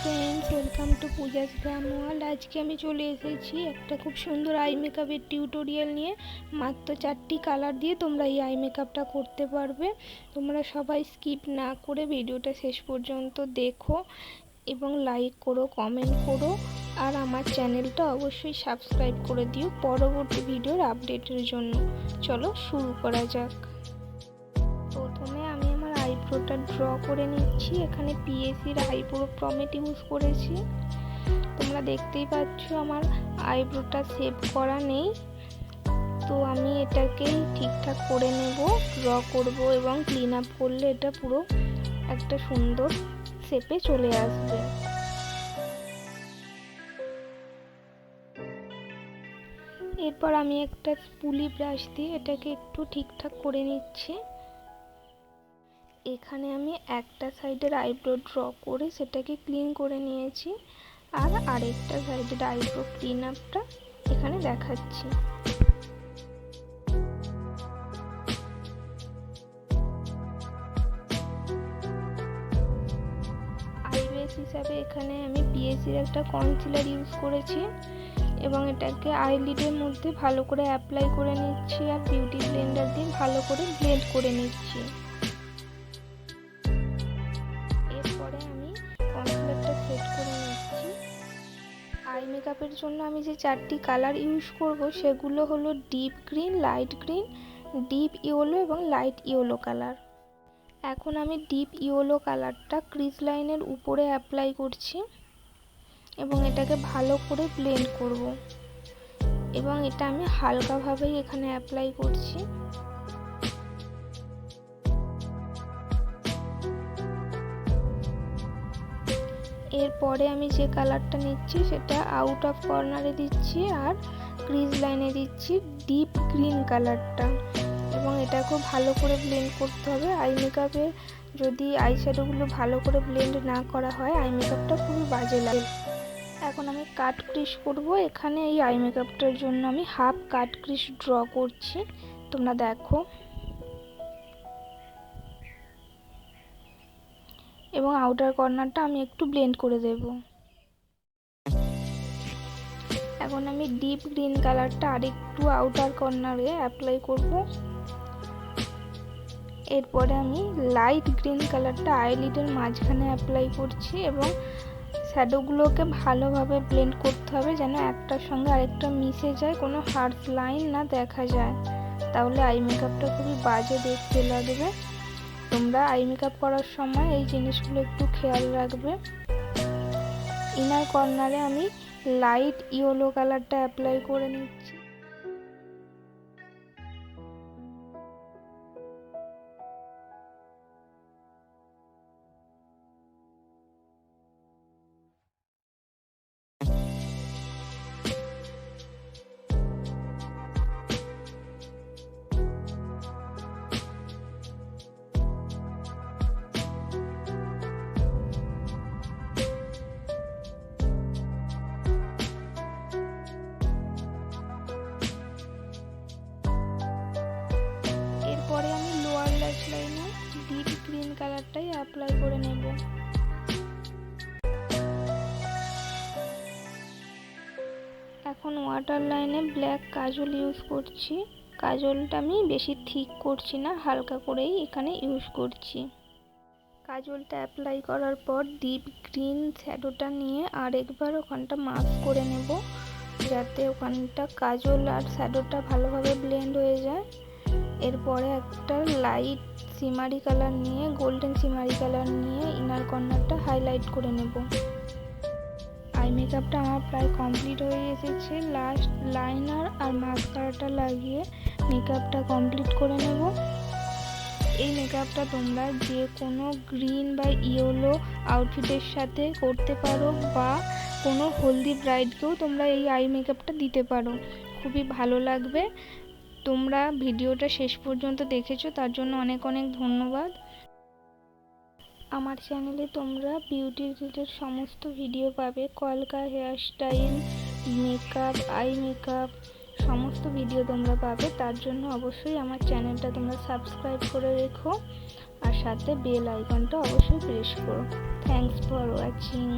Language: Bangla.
Friends, welcome to Pooja's glam world. आज के আমি চলে এসেছি একটা খুব সুন্দর আই মেকআপের টিউটোরিয়াল নিয়ে। মাত্র 4টি কালার দিয়ে তোমরা এই আই মেকআপটা করতে পারবে। তোমরা সবাই স্কিপ না করে ভিডিওটা শেষ পর্যন্ত দেখো এবং লাইক করো, কমেন্ট করো, আর আমার চ্যানেলটা অবশ্যই সাবস্ক্রাইব করে দিও পরবর্তী ভিডিওর আপডেটের জন্য। চলো শুরু করা যাক। প্রথমে আমি আমার আইব্রোটা ড্র করে নিচ্ছি। এখানে পিএসির আইব্রো প্রমেট ইউজ করেছি। তোমরা দেখতেই পাচ্ছ আমার আইব্রোটা শেপ করা নেই, তো আমি এটাকে ঠিকঠাক করে নেব, ড্র করব এবং ক্লিন আপ করলে এটা পুরো একটা সুন্দর শেপে চলে আসবে। এরপর আমি একটা স্পুলি ব্রাশ দিয়ে এটাকে একটু ঠিকঠাক করে নিচ্ছি। এখানে আমি একটা সাইডের আইব্রো ড্র করে সেটাকে ক্লিন করে নিয়েছি, আর আরেকটা সাইডের আইব্রো ক্লিন আপটা এখানে দেখাচ্ছি। আইব্রোস হিসাবে এখানে আমি পিএসির একটা কনসিলার ইউজ করেছি এবং এটাকে আইলিডের মধ্যে ভালো করে অ্যাপ্লাই করে নিচ্ছি আর বিউটি ব্লেন্ডার দিয়ে ভালো করে ব্লেন্ড করে নিচ্ছি। সেট করে নিচ্ছি। আই মেকআপের জন্য আমি যে 4টি কালার ইউজ করব সেগুলো হলো deep green, light green, deep yellow এবং লাইট ইয়েলো কালার। এখন আমি ডিপ ইয়েলো কালারটা ক্রিজ লাইনের উপরে অ্যাপ্লাই করছি এবং এটাকে ভালো করে ব্লেন্ড করব এবং এটা আমি হালকাভাবেই এখানে অ্যাপ্লাই করছি। এরপরে আমি যে কালারটা নিচ্ছি সেটা আউট অফ কর্নারে দিচ্ছি আর ক্রিজ লাইনে দিচ্ছি ডিপ গ্রিন কালারটা এবং এটা খুব ভালো করে ব্লেন্ড করতে হবে। আই মেকআপে যদি আই শ্যাডোগুলো ভালো করে ব্লেন্ড না করা হয় আই মেকআপটা খুবই বাজে লাগে। এখন আমি কাট ক্রিজ করব। এখানে এই আই মেকআপটার জন্য আমি হাফ কাট ক্রিজ ড্র করছি, তোমরা দেখো, এবং আউটার কর্নারটা আমি একটু ব্লেন্ড করে দেব। এখন আমি ডিপ গ্রিন কালারটা আরেকটু আউটার কর্নারে অ্যাপ্লাই করব। এরপরে আমি লাইট গ্রিন কালারটা আইলিডের মাঝখানে অ্যাপ্লাই করছি এবং শ্যাডোগুলোকে ভালোভাবে ব্লেন্ড করতে হবে যেন একটার সঙ্গে আরেকটা মিশে যায়, কোনো হার্শ লাইন না দেখা যায়, তাহলে আই মেকআপটা খুবই বাজে দেখতে লাগবে। তোমরা আই মেকআপ করার সময় এই জিনিসগুলো একটু খেয়াল রাখবে। ইনার কর্নারে আমি লাইট ইয়েলো কালারটা অ্যাপ্লাই করে নিচ্ছি। পরে আমি লোয়ার ল্যাশ লাইনে ডিপ গ্রিন কালারটাই অ্যাপ্লাই করে নেব। এখন ওয়াটার লাইনে ব্ল্যাক কাজল ইউজ করছি। কাজলটা আমি বেশি থিক করছি না, হালকা করেই এখানে ইউজ করছি। কাজলটা অ্যাপ্লাই করার পর ডিপ গ্রিন শ্যাডোটা নিয়ে আরেকবার ওখানটা মাস্ক করে নেব যাতে ওখানটা কাজল আর শ্যাডোটা ভালোভাবে ব্লেন্ড হয়ে যায়। এরপরে একটা লাইট সিমারি কালার নিয়ে, গোল্ডেন সিমারি কালার নিয়ে ইনার কর্নারটা হাইলাইট করে নেব। আই মেকআপটা আমার প্রায় কমপ্লিট হয়ে এসেছে। লাস্ট লাইনার আর মাস্কারাটা লাগিয়ে মেকআপটা কমপ্লিট করে নেব। এই মেকআপটা তোমরা যে কোনো গ্রিন বা ইয়েলো আউটফিটের সাথে করতে পারো বা কোনো হলদি ব্রাইডকেও তোমরা এই আই মেকআপটা দিতে পারো, খুবই ভালো লাগবে। তোমরা ভিডিওটা শেষ পর্যন্ত দেখেছো তার জন্য অনেক অনেক ধন্যবাদ। আমার চ্যানেলে তোমরা বিউটি রিলেটেড সমস্ত ভিডিও পাবে, কলকা, hairstyle, makeup, eye makeup, সমস্ত ভিডিও তোমরা পাবে। তার জন্য অবশ্যই আমার চ্যানেলটা তোমরা সাবস্ক্রাইব করে রেখো আর সাথে বেল আইকনটা অবশ্যই প্রেস করো। Thanks for watching.